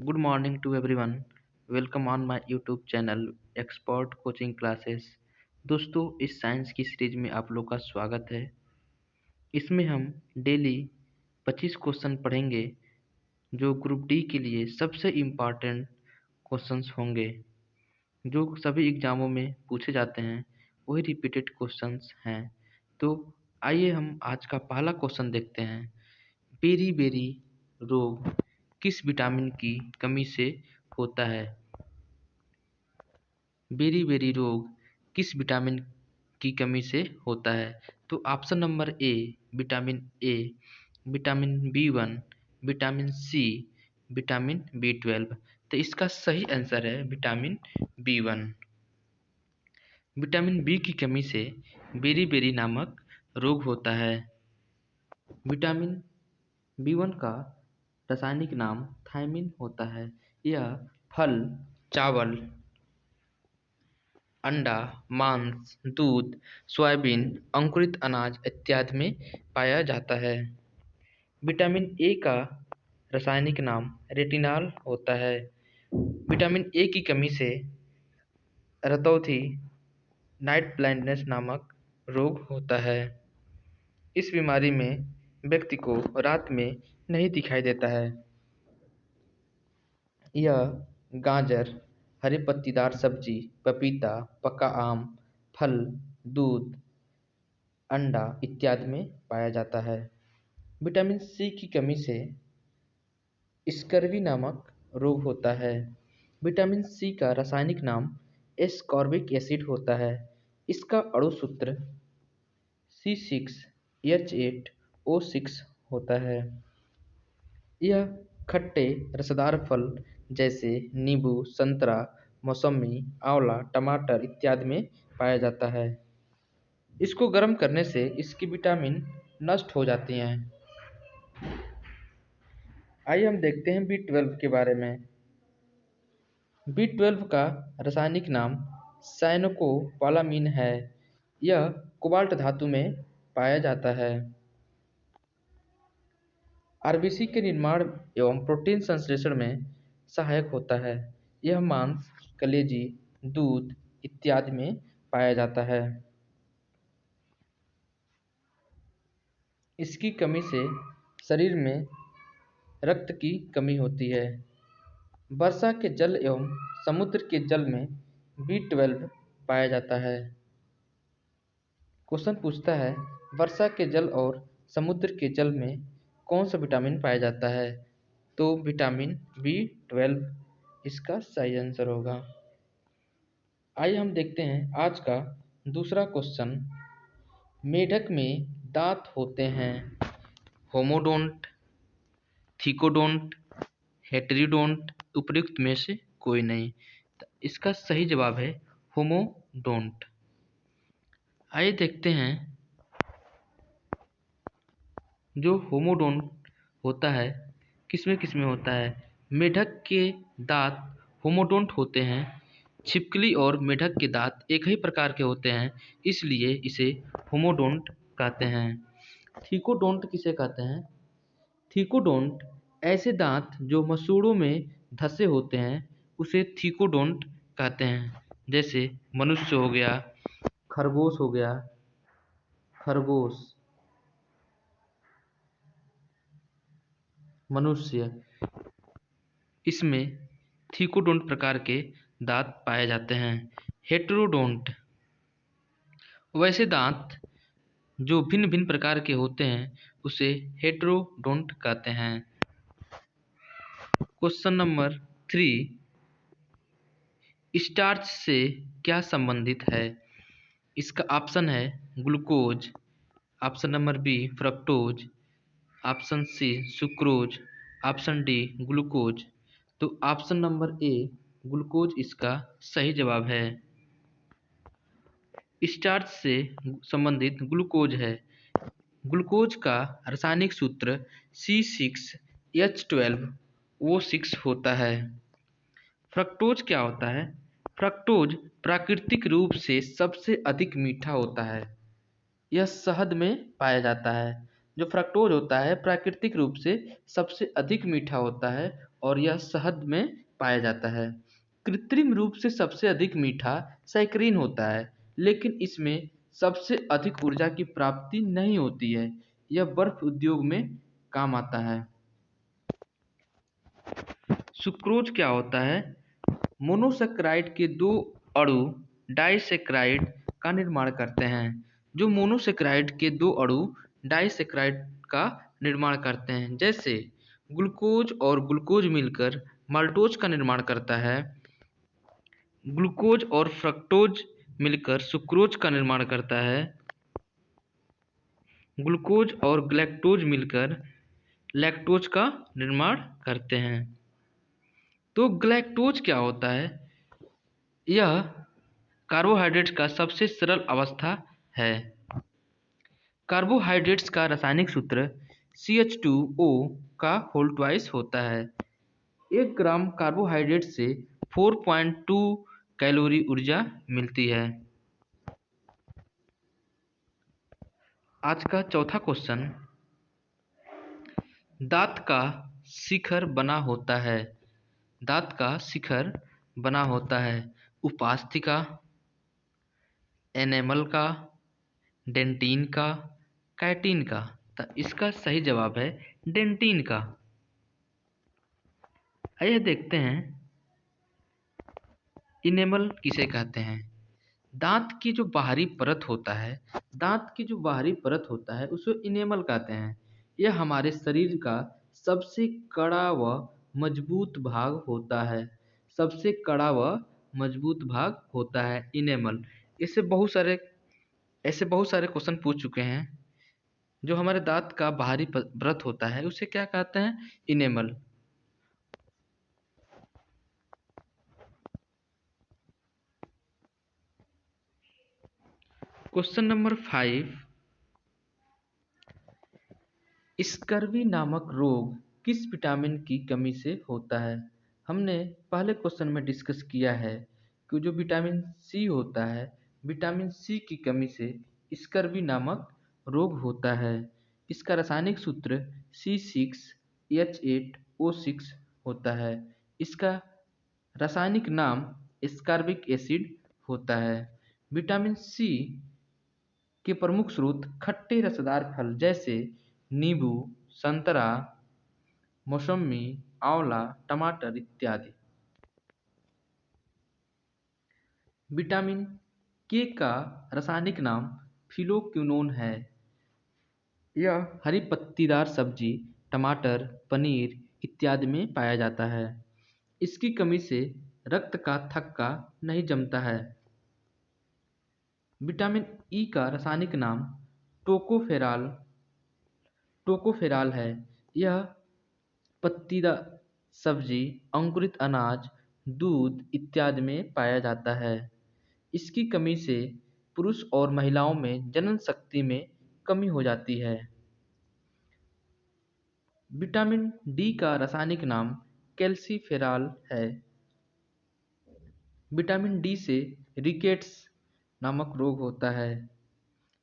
Good morning to everyone. Welcome on my YouTube channel expert coaching classes. दोस्तों, इस science की series में आप लोग का स्वागत है। इसमें हम डेली 25 क्वेश्चन पढ़ेंगे जो ग्रुप डी के लिए सबसे इम्पॉर्टेंट क्वेश्चंस होंगे, जो सभी एग्जामों में पूछे जाते हैं। वही रिपीटेड क्वेश्चंस हैं। तो आइए हम आज का पहला क्वेश्चन देखते हैं। बेरी बेरी रोग किस विटामिन की कमी से होता है? बेरी-बेरी रोग किस विटामिन की कमी से होता है? तो option number A, vitamin B one, vitamin C, vitamin बी12। तो इसका सही आंसर है विटामिन बी1। विटामिन बी की कमी से बेरी-बेरी नामक रोग होता है। विटामिन बी1 का रासायनिक नाम थायमिन होता है। यह फल, चावल, अंडा, मांस, दूध, सोयाबीन, अंकुरित अनाज इत्यादि में पाया जाता है। विटामिन ए का रासायनिक नाम रेटिनॉल होता है। विटामिन ए की कमी से रतौंधी, नाइट ब्लाइंडनेस नामक रोग होता है। इस बीमारी में व्यक्ति को रात में नहीं दिखाई देता है। यह गाजर, हरी पत्तीदार सब्जी, पपीता, पका आम, फल, दूध, अंडा इत्यादि में पाया जाता है। विटामिन सी की कमी से स्कर्वी नामक रोग होता है। विटामिन सी का रासायनिक नाम एस्कॉर्बिक एसिड होता है। इसका अणु सूत्र C6H8O6 होता है। यह खट्टे रसदार फल जैसे नींबू, संतरा, मौसमी, आंवला, टमाटर इत्यादि में पाया जाता है। इसको गर्म करने से इसकी विटामिन नष्ट हो जाती हैं। आइए हम देखते हैं बी12 के बारे में। बी12 का रासायनिक नाम साइनोकोबालामिन है। यह कोबाल्ट धातु में पाया जाता है। आरबीसी के निर्माण एवं प्रोटीन संश्लेषण में सहायक होता है। यह मांस, कलेजी, दूध इत्यादि में पाया जाता है। इसकी कमी से शरीर में रक्त की कमी होती है। वर्षा के जल एवं समुद्र के जल में बी12 पाया जाता है। क्वेश्चन पूछता है, वर्षा के जल और समुद्र के जल में कौन सा विटामिन पाया जाता है? तो विटामिन बी12 इसका सही आंसर होगा। आइए हम देखते हैं आज का दूसरा क्वेश्चन। मेढक में दांत होते हैं। होमोडोंट, थिकोडोंट, हेटेरोडोंट, उपयुक्त में से कोई नहीं। तो इसका सही जवाब है होमोडोंट। आइए देखते हैं जो होमोडोंट होता है किसमें होता है। मेढक के दांत होमोडोंट होते हैं। छिपकली और मेढक के दांत एक ही प्रकार के होते हैं, इसलिए इसे होमोडोंट कहते हैं। थिकोडोंट किसे कहते हैं? थिकोडोंट ऐसे दांत जो मसूड़ों में धंसे होते हैं उसे थिकोडोंट कहते हैं। जैसे मनुष्य हो गया, खरगोश हो गया, खरगोश, मनुष्य, इसमें थिकोडोंट प्रकार के दांत पाए जाते हैं। हेटेरोडोंट वैसे दांत जो भिन्न भिन्न प्रकार के होते हैं उसे हेटेरोडोंट कहते हैं। क्वेश्चन नंबर 3, स्टार्च से क्या संबंधित है? इसका ऑप्शन है glucose, option number B fructose, option C sucrose, option D glucose. तो ऑप्शन नंबर ए ग्लूकोज इसका सही जवाब है। स्टार्च से संबंधित ग्लूकोज है। ग्लूकोज का रासायनिक सूत्र C6H12O6 होता है। फ्रक्टोज क्या होता है? फ्रक्टोज प्राकृतिक रूप से सबसे अधिक मीठा होता है। यह शहद में पाया जाता है। जो फ्रक्टोज होता है प्राकृतिक रूप से सबसे अधिक मीठा होता है और यह शहद में पाया जाता है। कृत्रिम रूप से सबसे अधिक मीठा सैकरीन होता है, लेकिन इसमें सबसे अधिक ऊर्जा की प्राप्ति नहीं होती है। यह बर्फ उद्योग में काम आता है। सुक्रोज क्या होता है? मोनोसेक्राइड के दो अणु डाइसेक्राइड का निर्माण करते हैं। जो मोनोसेक्राइड के दो अणु डाइसेक्राइड का निर्माण करते हैं, जैसे ग्लूकोज और ग्लूकोज मिलकर माल्टोज का निर्माण करता है। ग्लूकोज और फ्रक्टोज मिलकर सुक्रोज का निर्माण करता है। ग्लूकोज और ग्लैक्टोज मिलकर लैक्टोज का निर्माण करते हैं। तो ग्लैक्टोज क्या होता है? यह कार्बोहाइड्रेट्स का सबसे सरल अवस्था है। कार्बोहाइड्रेट्स का रासायनिक सूत्र CH2O का होल ट्वाइस होता है। 1 ग्राम कार्बोहाइड्रेट से 4.2 कैलोरी ऊर्जा मिलती है। आज का चौथा क्वेश्चन, दांत का शिखर बना होता है। दांत का शिखर बना होता है उपास्थि का, एनेमल का, डेंटिन का, कैटिन का। तो इसका सही जवाब है डेंटिन का। आइए देखते हैं इनेमल किसे कहते हैं। दांत की जो बाहरी परत होता है, दांत की जो बाहरी परत होता है उसे इनेमल कहते हैं। यह हमारे शरीर का सबसे कड़ा व मजबूत भाग होता है। सबसे कड़ा व मजबूत भाग होता है इनेमल। इससे बहुत सारे ऐसे बहुत सारे क्वेश्चन पूछ चुके हैं। जो हमारे दांत का बाहरी परत होता है उसे क्या कहते हैं? इनेमल। क्वेश्चन नंबर 5, स्कर्वी नामक रोग किस विटामिन की कमी से होता है? हमने पहले क्वेश्चन में डिस्कस किया है कि जो विटामिन सी होता है, विटामिन सी की कमी से स्कर्वी नामक रोग होता है। इसका रासायनिक सूत्र C6H8O6 होता है। इसका रासायनिक नाम स्कॉर्बिक एसिड होता है। विटामिन सी के प्रमुख स्रोत खट्टे रसदार फल जैसे नींबू, संतरा, मौसम्मी, आंवला, टमाटर इत्यादि। विटामिन के का रासायनिक नाम फिलोक्विनोन है। यह हरी पत्तीदार सब्जी, टमाटर, पनीर इत्यादि में पाया जाता है। इसकी कमी से रक्त का थक्का नहीं जमता है। विटामिन ई का रासायनिक नाम टोकोफेराल टोकोफेराल है। यह पत्तीदार सब्जी, अंकुरित अनाज, दूध इत्यादि में पाया जाता है। इसकी कमी से पुरुष और महिलाओं में जनन शक्ति में कमी हो जाती है। विटामिन डी का रासायनिक नाम कैल्सीफेरॉल है। विटामिन डी से रिकेट्स नामक रोग होता है।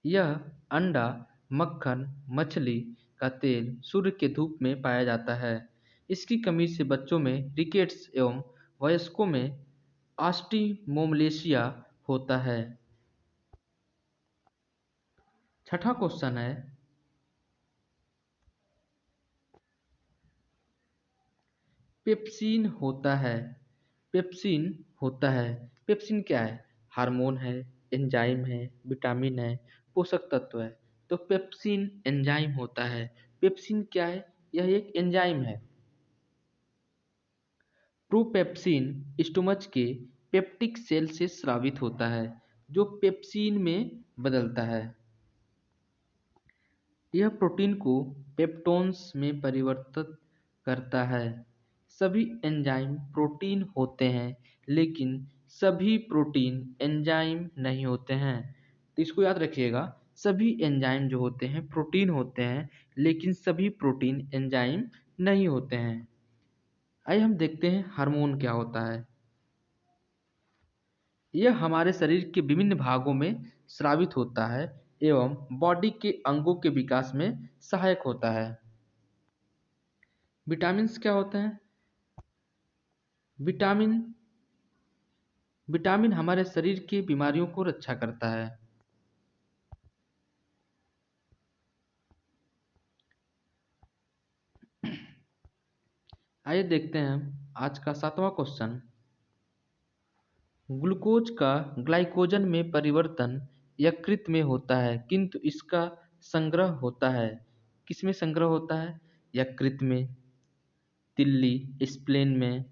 यह अंडा, मक्खन, मछली का तेल, सूर्य के धूप में पाया जाता है। इसकी कमी से बच्चों में रिकेट्स एवं वयस्कों में ऑस्टियोमलेशिया होता है। छठा क्वेश्चन है, पेप्सिन होता है। पेप्सिन होता है। पेप्सिन क्या है? हार्मोन है, एंजाइम है, विटामिन है, पोषक तत्व है। तो पेप्सिन एंजाइम होता है। पेप्सिन क्या है? यह एक एंजाइम है। प्रोपेप्सिन स्टोमच के पेप्टिक सेल से स्रावित होता है, जो पेप्सिन में बदलता है। यह प्रोटीन को पेप्टोन्स में परिवर्तित करता है। सभी एंजाइम प्रोटीन होते हैं, लेकिन सभी प्रोटीन एंजाइम नहीं होते हैं। तो इसको याद रखिएगा, सभी एंजाइम जो होते हैं प्रोटीन होते हैं, लेकिन सभी प्रोटीन एंजाइम नहीं होते हैं। आइए हम देखते हैं हार्मोन क्या होता है। यह हमारे शरीर के विभिन्न भागों में स्रावित होता है एवं बॉडी के अंगों के विकास में सहायक होता है। विटामिन्स क्या होते हैं? विटामिन विटामिन हमारे शरीर की बीमारियों को रक्षा करता है। आइए देखते हैं आज का 7वां क्वेश्चन। ग्लूकोज का ग्लाइकोजन में परिवर्तन यकृत में होता है, किंतु इसका संग्रह होता है किसमें संग्रह होता है? यकृत में, तिल्ली, स्प्लेन में,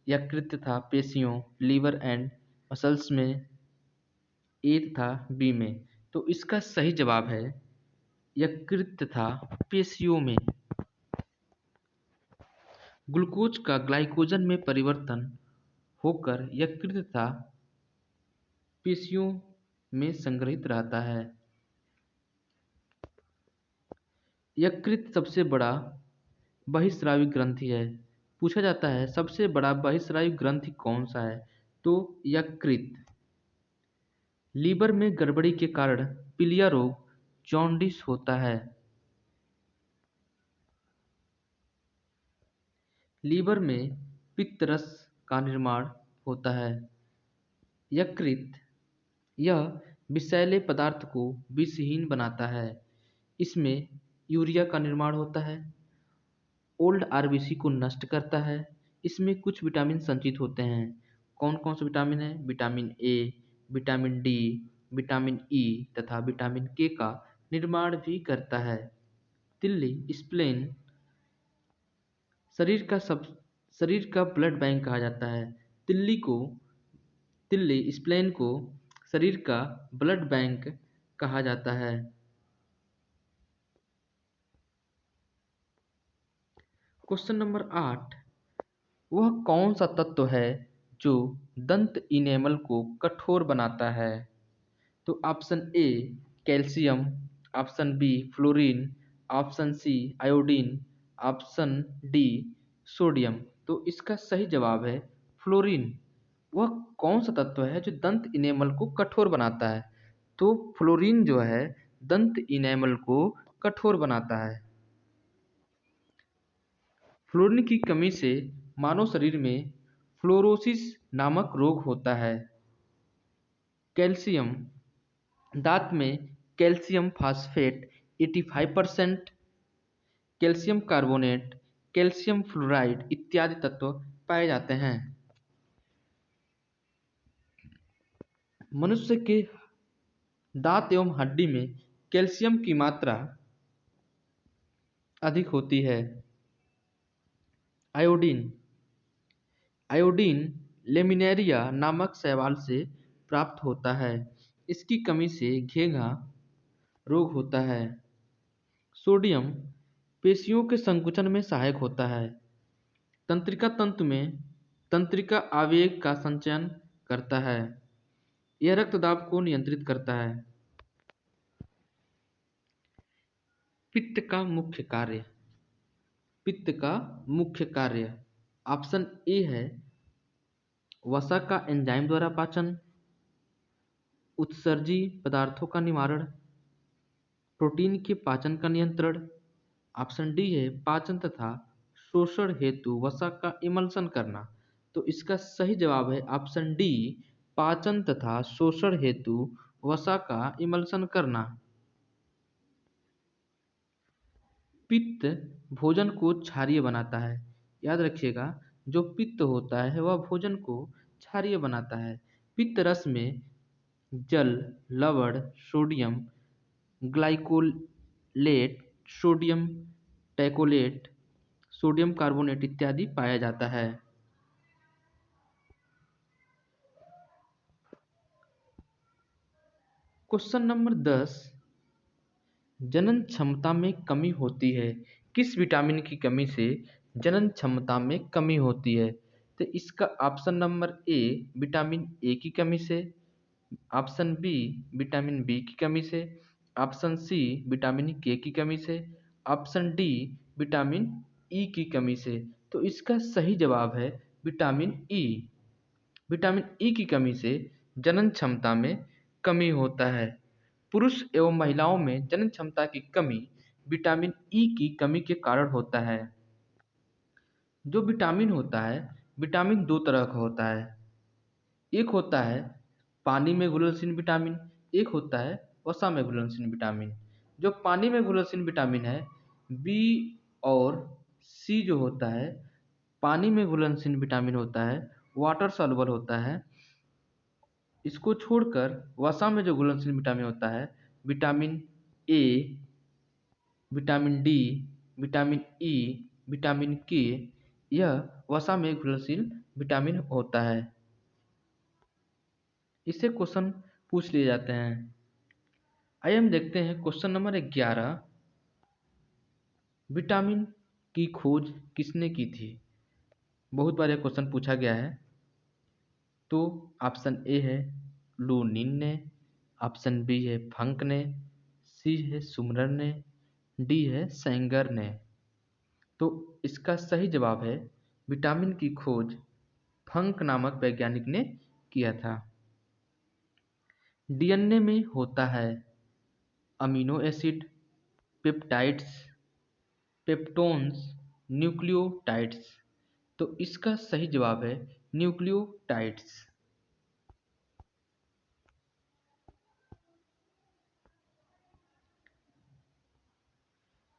यकृत तथा पेशियों, लीवर एंड मसल्स में, ए तथा बी में। तो इसका सही जवाब है यकृत तथा पेशियों में। ग्लूकोज का ग्लाइकोजन में परिवर्तन होकर यकृत तथा पेशियों में संग्रहित रहता है। यकृत सबसे बड़ा बहिस्रावी ग्रंथि है। पूछा जाता है सबसे बड़ा बहिस्रावी ग्रंथि कौन सा है? तो यकृत। लीवर में गड़बड़ी के कारण पीलिया रोग, जॉन्डिस होता है। लीवर में पित्त रस का निर्माण होता है। यकृत यह विषैले पदार्थ को विषहीन बनाता है। इसमें यूरिया का निर्माण होता है। ओल्ड आरबीसी को नष्ट करता है। इसमें कुछ विटामिन संचित होते हैं। कौन कौन से विटामिन है? Vitamin A, vitamin D, vitamin ई तथा विटामिन के का निर्माण भी करता है। तिल्ली, स्प्लेन शरीर का ब्लड बैंक कहा जाता है। तिल्ली स्प्लेन को शरीर का ब्लड बैंक कहा जाता है। Question number 8। वह कौन सा तत्व है जो दंत इनेमल को कठोर बनाता है? तो option A calcium, option B fluorine, option C iodine, option D sodium. तो इसका सही जवाब है फ्लोरीन। वह कौन सा तत्व है जो दंत इनेमल को कठोर बनाता है? तो फ्लोरीन जो है दंत इनेमल को कठोर बनाता है। फ्लोरीन की कमी से मानव शरीर में फ्लोरोसिस नामक रोग होता है। कैल्शियम दांत में calcium phosphate 85%, calcium carbonate, calcium fluoride इत्यादि तत्व पाए जाते हैं। मनुष्य के दांत एवं हड्डी में कैल्शियम की मात्रा अधिक होती है। आयोडीन लेमिनेरिया नामक शैवाल से प्राप्त होता है। इसकी कमी से घेंघा रोग होता है। सोडियम पेशियों के संकुचन में सहायक होता है। तंत्रिका तंतु में तंत्रिका आवेग का संचयन करता है। यह रक्त दाब को नियंत्रित करता है। पित्त का मुख्य कार्य ऑप्शन ए है वसा का एंजाइम द्वारा पाचन, उत्सर्जी पदार्थों का निवारण, प्रोटीन के पाचन का नियंत्रण। ऑप्शन डी है पाचन तथा शोषण हेतु वसा का इमल्सन करना। तो इसका सही जवाब है ऑप्शन डी पाचन तथा शोषण हेतु वसा का इमल्सन करना। पित्त भोजन को क्षारीय बनाता है। याद रखिएगा जो पित्त होता है वह भोजन को क्षारीय बनाता है। पित्त रस में जल, लवण, सोडियम ग्लाइकोलेट, सोडियम टैकोलेट, सोडियम कार्बोनेट इत्यादि पाया जाता है। Question number 10। जनन क्षमता में कमी होती है। किस विटामिन की कमी से जनन क्षमता में कमी होती है? तो इसका ऑप्शन नंबर ए विटामिन ए की कमी से, ऑप्शन बी विटामिन बी की कमी से, ऑप्शन सी विटामिन के की कमी से, ऑप्शन डी विटामिन ई की कमी से। तो इसका सही जवाब है विटामिन ई। विटामिन ई की कमी से जनन क्षमता में कमी होता है। पुरुष एवं महिलाओं में जनन क्षमता की कमी विटामिन ई की कमी के कारण होता है। जो विटामिन होता है विटामिन दो तरह का होता है। एक होता है पानी में घुलनशील विटामिन, एक होता है वसा में घुलनशील विटामिन। जो पानी में घुलनशील विटामिन है, बी और सी जो होता है, पानी में घुलनशील विटामिन होता है, वाटर सॉल्युबल होता है। इसको छोड़कर वसा में जो घुलनशील विटामिन होता है, vitamin A, vitamin D, vitamin E, vitamin के, यह वसा में घुलनशील विटामिन होता है। इससे क्वेश्चन पूछ लिए जाते हैं। आइए हम देखते हैं क्वेश्चन नंबर 11। विटामिन की खोज किसने की थी? बहुत बार यह क्वेश्चन पूछा गया है। तो ऑप्शन ए है लूनिन ने, ऑप्शन बी है फंक ने, सी है सुमरन ने, डी है सेंगर ने। तो इसका सही जवाब है विटामिन की खोज फंक नामक वैज्ञानिक ने किया था। डीएनए में होता है amino acid, peptides, peptones, nucleotides. तो इसका सही जवाब है न्यूक्लियोटाइड्स।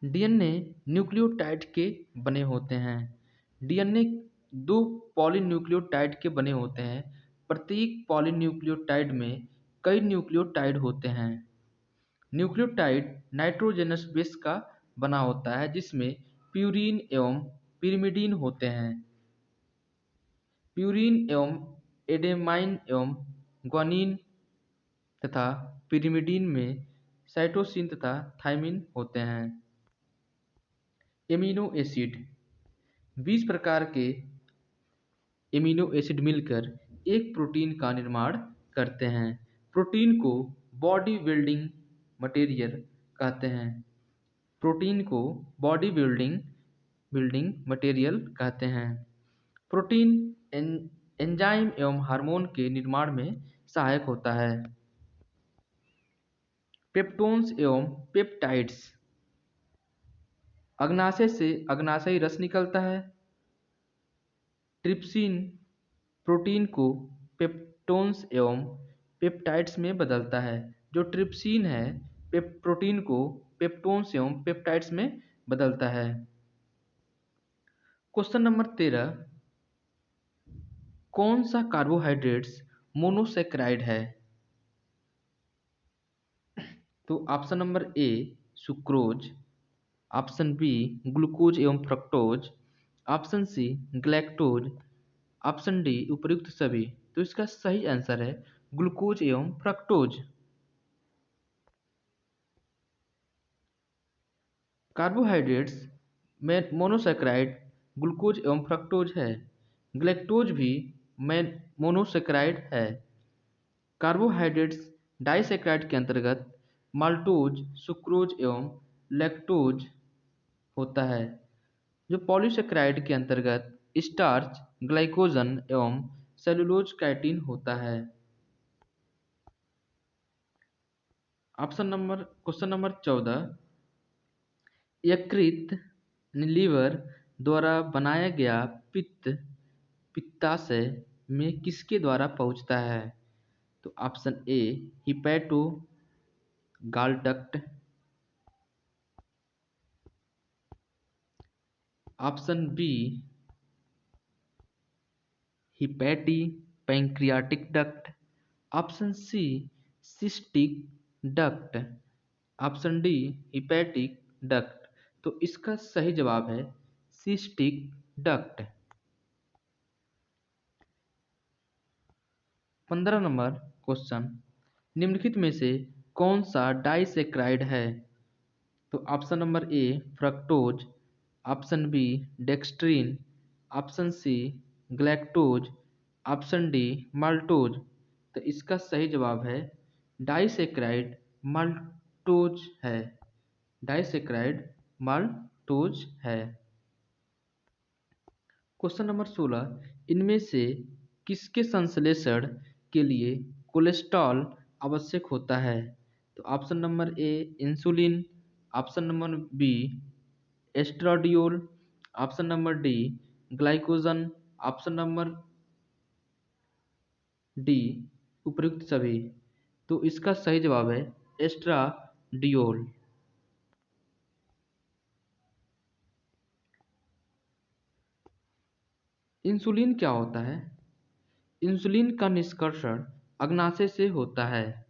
डीएनए न्यूक्लियोटाइड के बने होते हैं। डीएनए दो पॉलीन्यूक्लियोटाइड के बने होते हैं। प्रत्येक पॉलीन्यूक्लियोटाइड में कई न्यूक्लियोटाइड होते हैं। न्यूक्लियोटाइड नाइट्रोजनस बेस का बना होता है, जिसमें प्यूरीन एवं पिरिमिडीन होते हैं। प्यूरीन एवं एडेनाइन एवं ग्वानिन तथा पिरिमिडीन में साइटोसिन तथा थायमिन होते हैं। एमिनो एसिड 20 प्रकार के एमिनो एसिड मिलकर एक प्रोटीन का निर्माण करते हैं। प्रोटीन को बॉडी बिल्डिंग मटेरियल कहते हैं। प्रोटीन को बॉडी बिल्डिंग मटेरियल कहते हैं। प्रोटीन एंजाइम एवं हार्मोन के निर्माण में सहायक होता है। पेप्टोन्स एवं पेप्टाइड्स, अग्नाशय से अग्नाशयी रस निकलता है। ट्रिप्सिन प्रोटीन को पेप्टोन्स एवं पेप्टाइड्स में बदलता है। जो ट्रिप्सिन है प्रोटीन को पेप्टोन्स एवं पेप्टाइड्स में बदलता है। Question number 13। कौन सा कार्बोहाइड्रेट्स मोनोसेक्राइड है? तो option number A sucrose, option B glucose एवं fructose, option C galactose, option D उपर्युक्त सभी। तो इसका सही आंसर है ग्लूकोज एवं फ्रक्टोज। कार्बोहाइड्रेट्स में मोनोसेक्राइड ग्लूकोज एवं फ्रक्टोज है। ग्लैक्टोज भी मोनोसेक्राइड है। कार्बोहाइड्रेट्स डाइसेक्राइड के अंतर्गत माल्टोज, सुक्रोज एवं लैक्टोज होता है। जो पॉलीसेक्राइड के अंतर्गत स्टार्च, ग्लाइकोजन एवं सेलुलोज काइटिन होता है। Question number 14। यकृत लीवर द्वारा बनाया गया पित्ताशय में किसके द्वारा पहुंचता है? तो option A hepato gall duct, option B hepato pancreatic duct, option C cystic duct, option D hepatic duct. तो इसका सही जवाब है सिस्टिक डक्ट। 15 number question. निम्नलिखित में से कौन सा डाइसेक्राइड है? तो option number A fructose, option B dextrin, option C galactose, option D maltose. तो इसका सही जवाब है डाइसेक्राइड माल्टोज है। डाइसेक्राइड माल्टोज है। Question number 16। इनमें से किसके संश्लेषण के लिए कोलेस्ट्रॉल आवश्यक होता है? तो option number A insulin, option number B estradiol, option number D glycogen, option number D उपयुक्त सभी। तो इसका सही जवाब है एस्ट्राडियोल। इंसुलिन क्या होता है? इंसुलिन का निष्कर्षण अग्नाशय से होता है।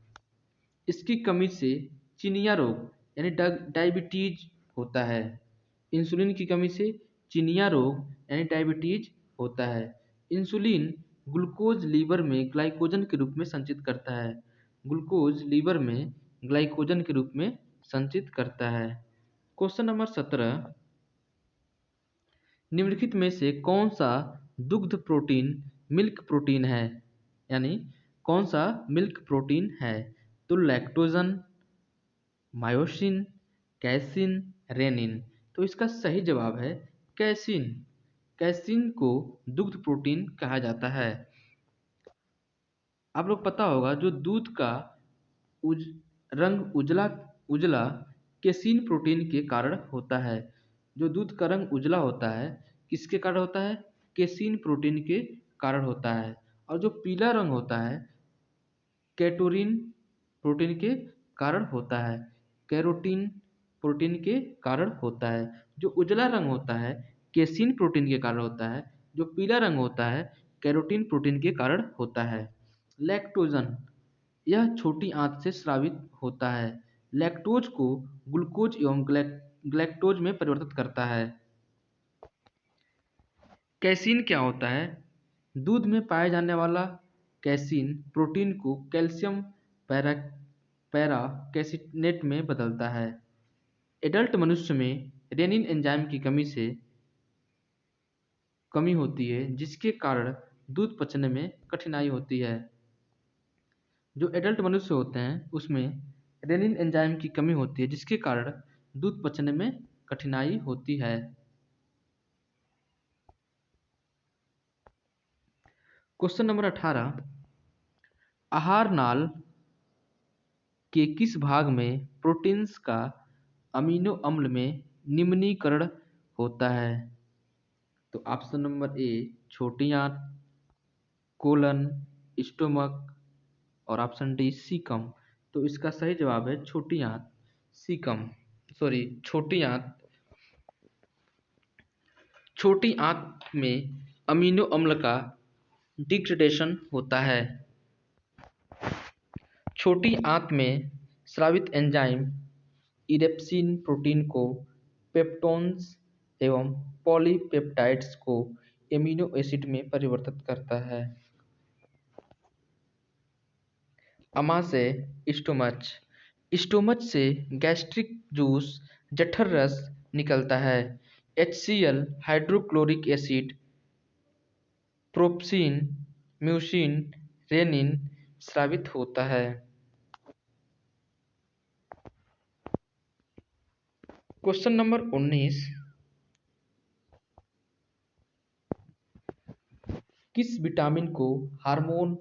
इसकी कमी से चिनिया रोग यानी डायबिटीज होता है। इंसुलिन की कमी से चिनिया रोग यानी डायबिटीज होता है। इंसुलिन ग्लूकोज लीवर में ग्लाइकोजन के रूप में संचित करता है। ग्लूकोज लीवर में ग्लाइकोजन के रूप में संचित करता है। क्वेश्चन नंबर 17, निम्नलिखित में से कौन सा दुग्ध प्रोटीन मिल्क प्रोटीन है? यानी कौन सा मिल्क प्रोटीन है? तो लैक्टोजन, मायोसिन, कैसिन, रेनिन। तो इसका सही जवाब है कैसिन। कैसिन को दुग्ध प्रोटीन कहा जाता है। आप लोग पता होगा जो दूध का उज रंग उजला उजला केसीन प्रोटीन के कारण होता है। जो दूध का रंग उजला होता है किसके कारण होता है? केसीन प्रोटीन के कारण होता है। और जो पीला रंग होता है कैटोरिन प्रोटीन के कारण होता है। कैरोटीन प्रोटीन के कारण होता है। जो उजला रंग होता है केसीन प्रोटीन के कारण होता है। जो पीला रंग होता है कैरोटीन प्रोटीन के कारण होता है। लैक्टोजन यह छोटी आंत से स्रावित होता है। लैक्टोज को ग्लूकोज एवं ग्लैक्टोज में परिवर्तित करता है। कैसीन क्या होता है? दूध में पाया जाने वाला कैसीन प्रोटीन को कैल्शियम पैरा पैरा कैसिनेट में बदलता है। एडल्ट मनुष्य में रेनिन एंजाइम की कमी होती है जिसके कारण दूध पचने में कठिनाई होती है। जो एडल्ट मनुष्य होते हैं उसमें रेनिन एंजाइम की कमी होती है जिसके कारण दूध पचने में कठिनाई होती है। क्वेश्चन नंबर 18, आहार नाल के किस भाग में प्रोटीन्स का अमीनो अम्ल में निम्नीकरण होता है? तो ऑप्शन नंबर ए छोटी आंत, कोलन, स्टोमक और ऑप्शन डी सीकम। तो इसका सही जवाब है छोटी आंत, सीकम, सॉरी छोटी आंत। छोटी आंत में अमीनो अम्ल का डिग्रेडेशन होता है। छोटी आंत में स्रावित एंजाइम इरेप्सिन प्रोटीन को पेप्टोन्स एवं पॉलीपेप्टाइड्स को एमिनो एसिड में परिवर्तित करता है। आमाशय स्टोमच। स्टोमच से गैस्ट्रिक जूस जठर रस निकलता है। HCl हाइड्रोक्लोरिक एसिड, प्रोप्सिन, म्यूसिन, रेनिन स्रावित होता है। क्वेश्चन नंबर 19, किस विटामिन को हार्मोन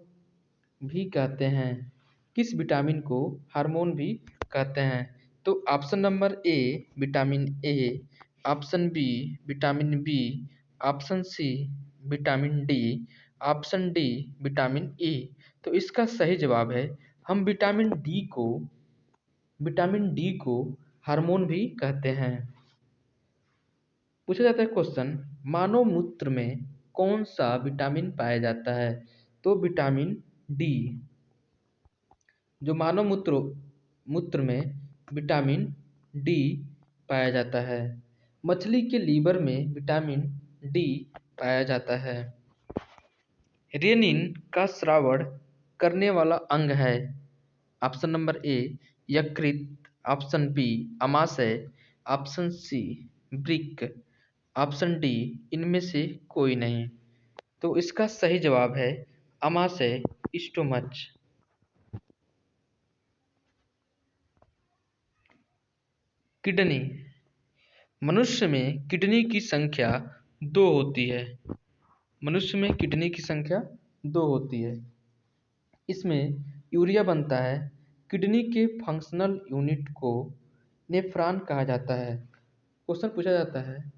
भी कहते हैं? किस विटामिन को हार्मोन भी कहते हैं? तो option number A vitamin A, option B vitamin B, option C vitamin D, option D vitamin E. तो इसका सही जवाब है हम विटामिन डी को हार्मोन भी कहते हैं। पूछा जाता है क्वेश्चन, मानव मूत्र में कौन सा विटामिन पाया जाता है? तो विटामिन डी। जो मानव मूत्र में विटामिन डी पाया जाता है। मछली के लीवर में विटामिन डी पाया जाता है। रेनिन का स्रावण करने वाला अंग है। ऑप्शन नंबर ए यकृत, ऑप्शन बी आमाशय, ऑप्शन सी वृक्क, ऑप्शन डी इनमें से कोई नहीं। तो इसका सही जवाब है आमाशय, स्टोमच। किडनी। मनुष्य में किडनी की संख्या 2 होती है। मनुष्य में किडनी की संख्या 2 होती है। इसमें यूरिया बनता है। किडनी के फंक्शनल यूनिट को नेफ्रॉन कहा जाता है। क्वेश्चन पूछा जाता है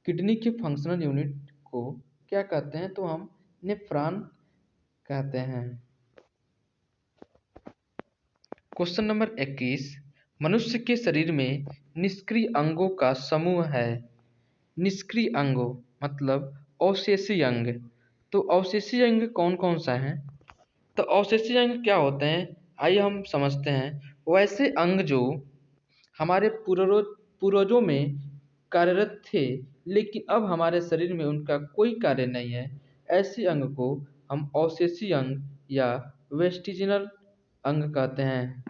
किडनी के फंक्शनल यूनिट को क्या कहते हैं, तो हम नेफ्रॉन कहते हैं। क्वेश्चन नंबर 21, मनुष्य के शरीर में निष्क्रिय अंगों का समूह है। निष्क्रिय अंगों मतलब अवशेषी अंग। तो अवशेषी अंग कौन कौन सा है? तो अवशेषी अंग क्या होते हैं, आइए हम समझते हैं। वैसे अंग जो हमारे पूर्वजों में कार्यरत थे, लेकिन अब हमारे शरीर में उनका कोई कार्य नहीं है, ऐसे अंग को हम अवशेषी अंग या वेस्टिजिनल अंग कहते हैं।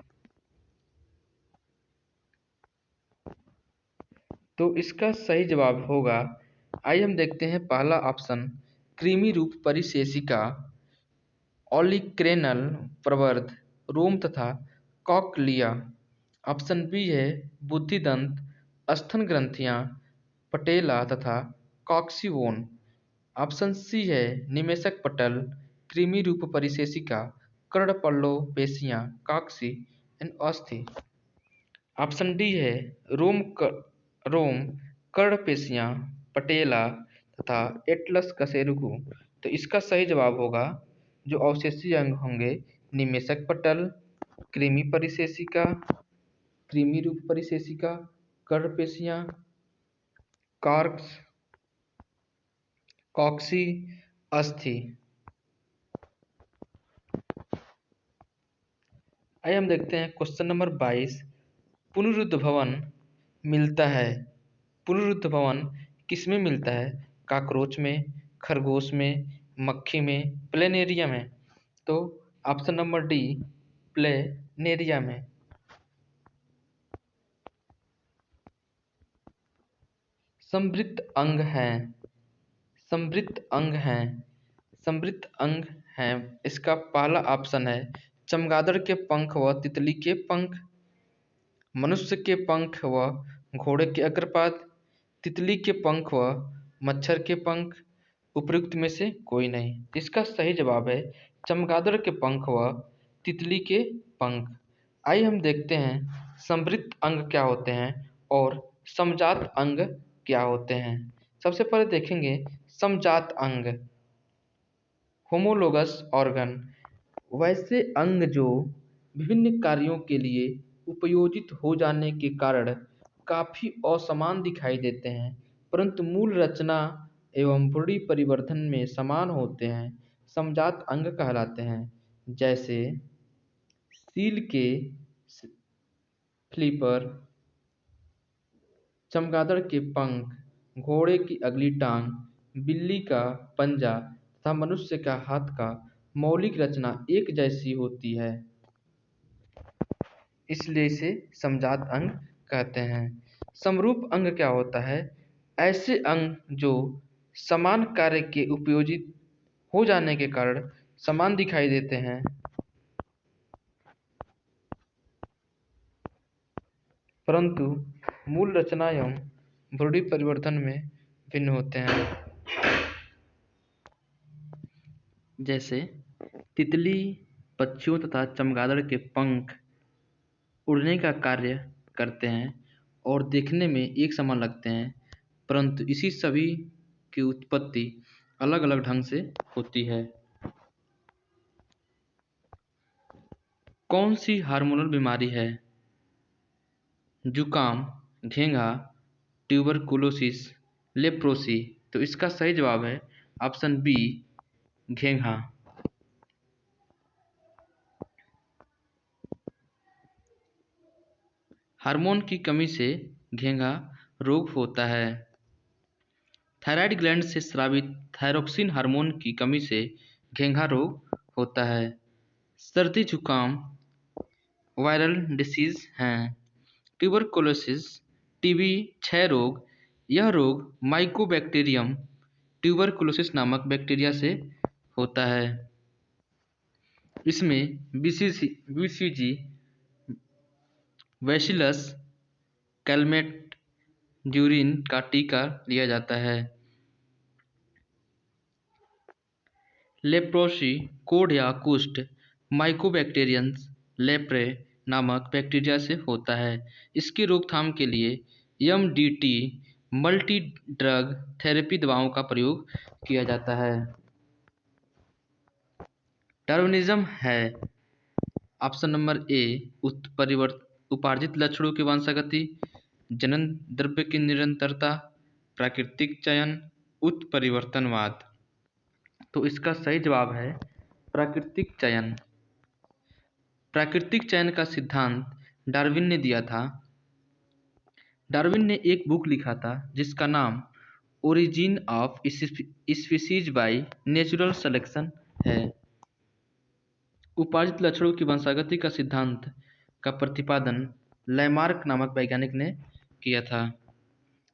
तो इसका सही जवाब होगा, आइए हम देखते हैं पहला ऑप्शन, कृमि रूप परिशेषिका, ऑलिक्रेनल प्रवर्ध, रोम तथा कॉकलिया। ऑप्शन बी है बुद्धिदंत, स्तन ग्रंथियां, पटेला तथा कॉक्सिवोन। ऑप्शन सी है निमेषक पटल, कृमि रूप परिशेषिका, कर्णपल्लो पेशियां, कॉक्सी एंड अस्थि। ऑप्शन डी है रोम, कर्ण पेशियां, पटेला तथा एटलस कशेरुकी। तो इसका सही जवाब होगा, जो अवशेषी अंग होंगे, निमेषक पटल, कृमि परिशेषिका, कृमि रूप परिशेषिका, कर्ण पेशियां, कॉर्क्स, कॉक्सी, अस्थि। आइए हम देखते हैं क्वेश्चन नंबर 22, पुनरुद्ध भवन मिलता है। पुनरुद्ध भवन किसमें मिलता है? कॉकरोच में, खरगोश में, मक्खी में, प्लेनेरिया में। तो ऑप्शन नंबर डी, प्लेनेरिया में। समृद्ध अंग हैं, समृद्ध अंग हैं, समृद्ध अंग हैं। इसका पहला ऑप्शन है चमगादड़ के पंख व तितली के पंख, मनुष्य के पंख व घोड़े के अग्रपाद, तितली के पंख व मच्छर के पंख, उपयुक्त में से कोई नहीं। इसका सही जवाब है चमगादड़ के पंख व तितली के पंख। आइए हम देखते हैं समृद्ध अंग क्या होते हैं और समजात अंग क्या होते हैं। सबसे पहले देखेंगे समजात अंग, होमोलोगस ऑर्गन, वैसे अंग जो विभिन्न कार्यों के लिए उपयोजित हो जाने के कारण काफी असमान दिखाई देते हैं, परंतु मूल रचना एवं बॉडी परिवर्धन में समान होते हैं, समजात अंग कहलाते हैं। जैसे सील के फ्लिपर, चमगादड़ के पंख, घोड़े की अगली टांग, बिल्ली का पंजा तथा मनुष्य का हाथ का मौलिक रचना एक जैसी होती है, इसलिए इसे समजात अंग कहते हैं। समरूप अंग क्या होता है? ऐसे अंग जो समान कार्य के उपयोजित हो जाने के कारण समान दिखाई देते हैं, परंतु मूल रचना एवं बॉडी परिवर्तन में भिन्न होते हैं। जैसे तितली, पक्षियों तथा चमगादड़ के पंख उड़ने का कार्य करते हैं और देखने में एक समान लगते हैं, परंतु इसी सभी की उत्पत्ति अलग अलग ढंग से होती है। कौन सी हार्मोनल बीमारी है? जुकाम, घेंघा, ट्यूबरकुलोसिस, लेप्रोसी। तो इसका सही जवाब है ऑप्शन बी, घेंघा। हार्मोन की कमी से घेंघा रोग होता है। थायराइड ग्लैंड से स्रावित थायरोक्सिन हार्मोन की कमी से घेंघा रोग होता है। सर्दी जुकाम वायरल डिसीज हैं। ट्यूबरकुलोसिस, टीबी, क्षय रोग, यह रोग माइकोबैक्टीरियम ट्यूबरकुलोसिस नामक बैक्टीरिया से होता है। इसमें बीसीजी, बैसिलस कैलमेट-ड्यूरिन का टीका लिया जाता है। लेप्रोसी, कोढ़ या कुष्ठ माइकोबैक्टीरियंस लेप्रे नामक बैक्टीरिया से होता है। इसकी रोकथाम के लिए एमडीटी मल्टी ड्रग थेरेपी दवाओं का प्रयोग किया जाता है। डार्विनिज्म है ऑप्शन नंबर ए उपार्जित लक्षणों की वंशागति, जनन द्रव्य की निरंतरता, प्राकृतिक चयन, उत्परिवर्तनवाद। तो इसका सही जवाब है प्राकृतिक चयन। प्राकृतिक चयन का सिद्धांत डार्विन ने दिया था। डार्विन ने एक बुक लिखा था जिसका नाम origin of species by natural selection है। उपार्जित लक्षणों की वंशागति का सिद्धांत का प्रतिपादन लैमार्क नामक वैज्ञानिक ने किया था।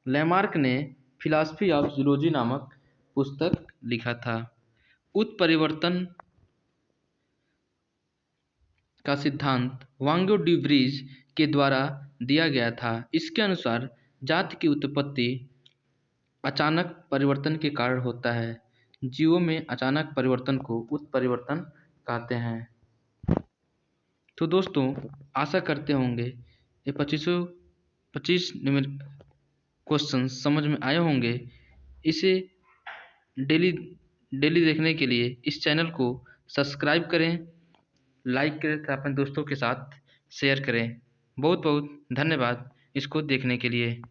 लैमार्क ने फिलॉसफी ऑफ जूलॉजी नामक पुस्तक लिखा था। उत्परिवर्तन का सिद्धांत वांगो डी व्रीज के द्वारा दिया गया था। इसके अनुसार जाति की उत्पत्ति अचानक परिवर्तन के कारण होता है। जीवों में अचानक परिवर्तन को उत्परिवर्तन कहते हैं। तो दोस्तों, आशा करते होंगे ये 25 क्वेश्चन समझ में आए होंगे। इसे डेली डेली देखने के लिए इस चैनल को सब्सक्राइब करें, लाइक करें तथा अपने दोस्तों के साथ शेयर करें। बहुत बहुत धन्यवाद इसको देखने के लिए।